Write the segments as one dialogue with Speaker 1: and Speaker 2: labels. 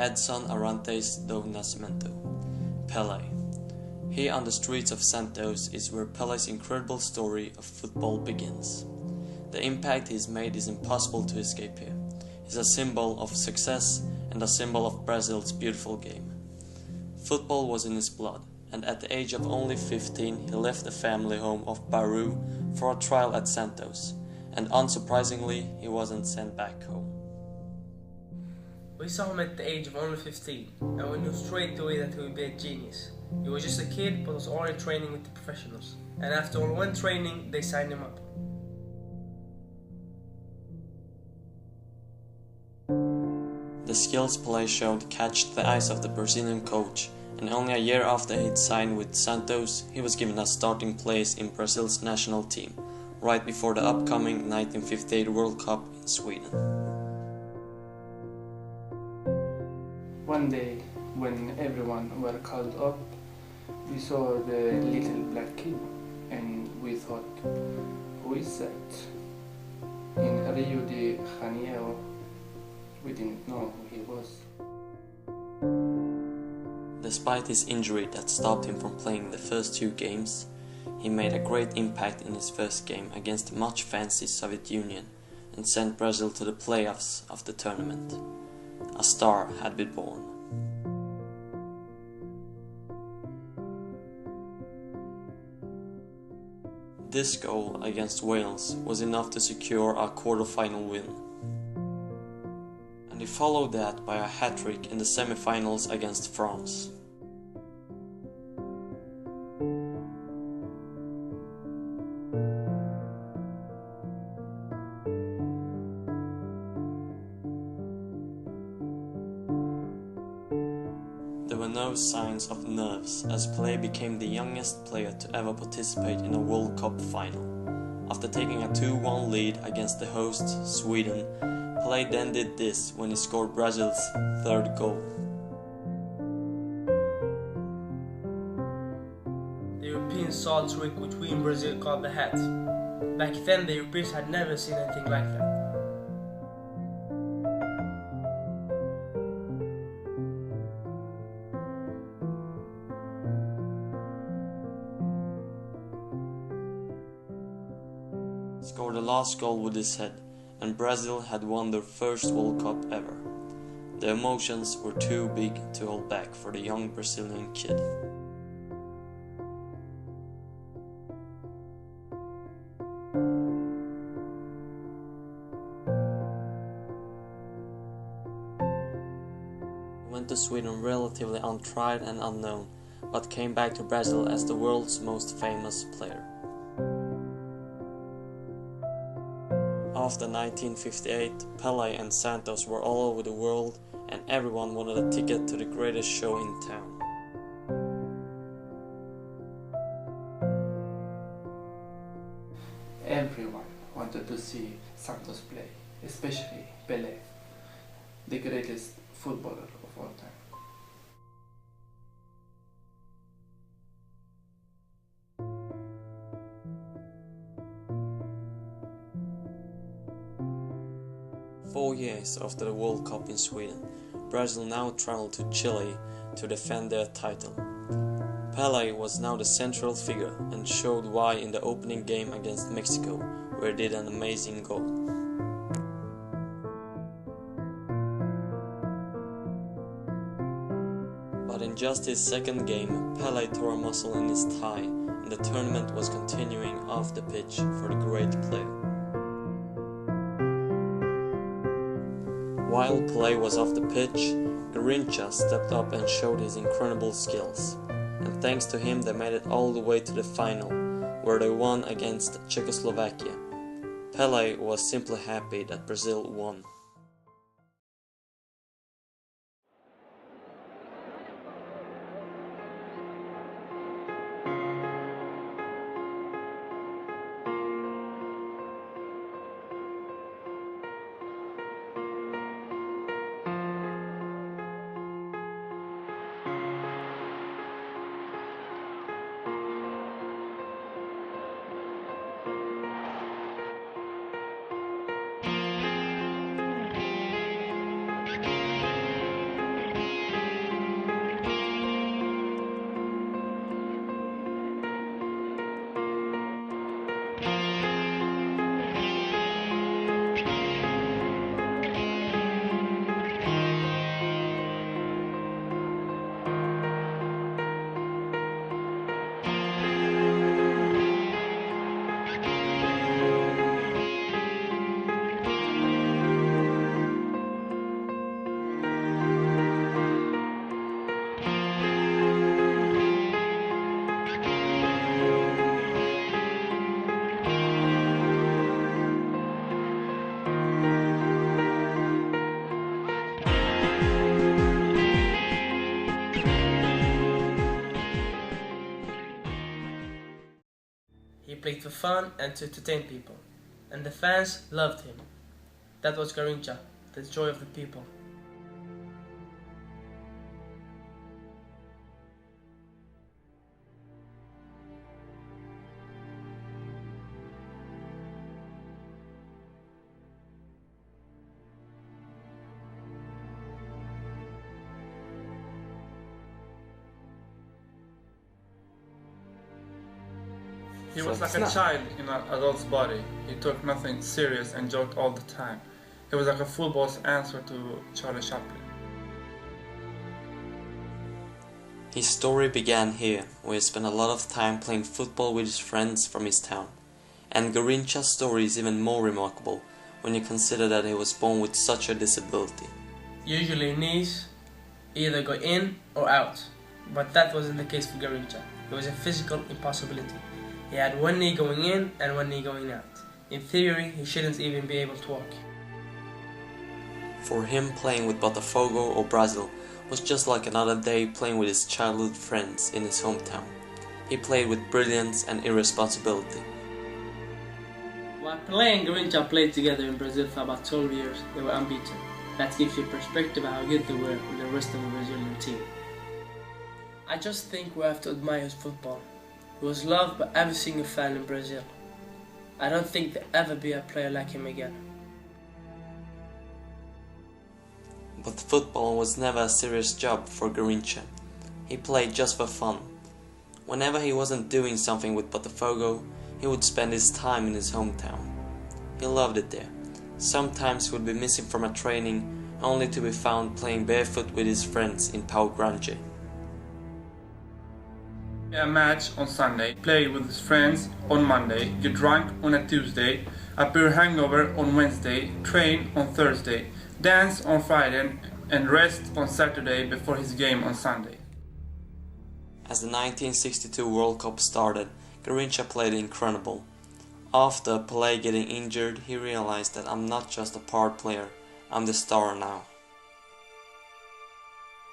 Speaker 1: Edson Arantes do Nascimento, Pelé. Here on the streets of Santos is where Pelé's incredible story of football begins. The impact he's made is impossible to escape here. He's a symbol of success and a symbol of Brazil's beautiful game. Football was in his blood, and at the age of only 15 he left the family home of Bauru for a trial at Santos, and unsurprisingly he wasn't sent back home.
Speaker 2: We saw him at the age of only 15, and we knew straight away that he would be a genius. He was just a kid, but was already training with the professionals, and after only one training, they signed him up.
Speaker 1: The skills Pelé showed catched the eyes of the Brazilian coach, and only a year after he'd signed with Santos, he was given a starting place in Brazil's national team, right before the upcoming 1958 World Cup in Sweden.
Speaker 3: One day, when everyone were called up, we saw the little black kid, and we thought, who is that? In Rio de Janeiro, we didn't know who he was.
Speaker 1: Despite his injury that stopped him from playing the first two games, he made a great impact in his first game against the much fancied Soviet Union and sent Brazil to the playoffs of the tournament. A star had been born. This goal against Wales was enough to secure a quarter-final win. And he followed that by a hat-trick in the semi-finals against France. There were no signs of nerves as Pelé became the youngest player to ever participate in a World Cup final. After taking a 2-1 lead against the hosts, Sweden, Pelé then did this when he scored Brazil's third goal.
Speaker 2: The Europeans saw a trick which we in Brazil called the hat. Back then, the Europeans had never seen anything like that.
Speaker 1: Scored the last goal with his head, and Brazil had won their first World Cup ever. The emotions were too big to hold back for the young Brazilian kid. He went to Sweden relatively untried and unknown, but came back to Brazil as the world's most famous player. After 1958, Pelé and Santos were all over the world, and everyone wanted a ticket to the greatest show in town.
Speaker 3: Everyone wanted to see Santos play, especially Pelé, the greatest footballer of all time.
Speaker 1: Four years after the World Cup in Sweden, Brazil now traveled to Chile to defend their title. Pelé was now the central figure and showed why in the opening game against Mexico, where he did an amazing goal. But in just his second game, Pelé tore a muscle in his thigh, and the tournament was continuing off the pitch for the great player. While Pelé was off the pitch, Garrincha stepped up and showed his incredible skills, and thanks to him they made it all the way to the final, where they won against Czechoslovakia. Pelé was simply happy that Brazil won.
Speaker 2: He played for fun and to entertain people, and the fans loved him. That was Garrincha, the joy of the people.
Speaker 4: He was like a child in an adult's body. He took nothing serious and joked all the time. He was like a football's answer to Charlie Chaplin.
Speaker 1: His story began here, where he spent a lot of time playing football with his friends from his town. And Garrincha's story is even more remarkable when you consider that he was born with such a disability.
Speaker 2: Usually knees either go in or out, but that wasn't the case for Garrincha. It was a physical impossibility. He had one knee going in and one knee going out. In theory, he shouldn't even be able to walk.
Speaker 1: For him, playing with Botafogo or Brazil was just like another day playing with his childhood friends in his hometown. He played with brilliance and irresponsibility.
Speaker 2: While Pelé and Garrincha played together in Brazil for about 12 years, they were unbeaten. That gives you a perspective of how good they were with the rest of the Brazilian team. I just think we have to admire his football. He was loved by every single fan in Brazil. I don't think there'll ever be a player like him again.
Speaker 1: But football was never a serious job for Garrincha. He played just for fun. Whenever he wasn't doing something with Botafogo, he would spend his time in his hometown. He loved it there. Sometimes he would be missing from a training, only to be found playing barefoot with his friends in Pau Grande.
Speaker 4: A match on Sunday, play with his friends on Monday, get drunk on a Tuesday, appear hangover on Wednesday, train on Thursday, dance on Friday and rest on Saturday before his game on Sunday.
Speaker 1: As the 1962 World Cup started, Garrincha played incredible. After Pelé getting injured, he realized that I'm not just a part player, I'm the star now.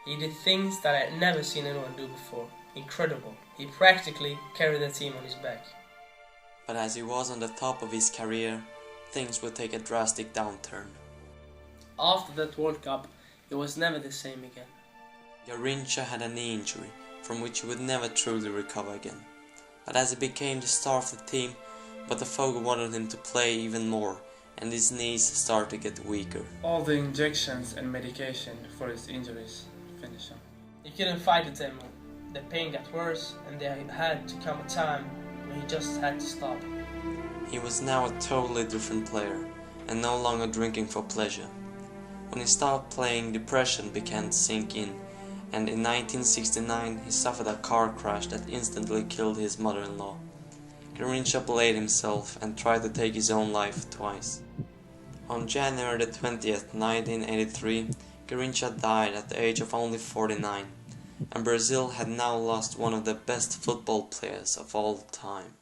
Speaker 2: He did things that I had never seen anyone do before. Incredible. He practically carried the team on his back.
Speaker 1: But as he was on the top of his career, things would take a drastic downturn.
Speaker 2: After that World Cup, it was never the same again.
Speaker 1: Garrincha had a knee injury, from which he would never truly recover again. But as he became the star of the team, Botafogo wanted him to play even more, and his knees started to get weaker.
Speaker 4: All the injections and medication for his injuries finished him.
Speaker 2: He couldn't fight it anymore. The pain got worse, and there had to come a time when he just had to stop.
Speaker 1: He was now a totally different player, and no longer drinking for pleasure. When he stopped playing, depression began to sink in, and in 1969 he suffered a car crash that instantly killed his mother-in-law. Garrincha bled himself and tried to take his own life twice. On January 20th, 1983, Garrincha died at the age of only 49, and Brazil had now lost one of the best football players of all time.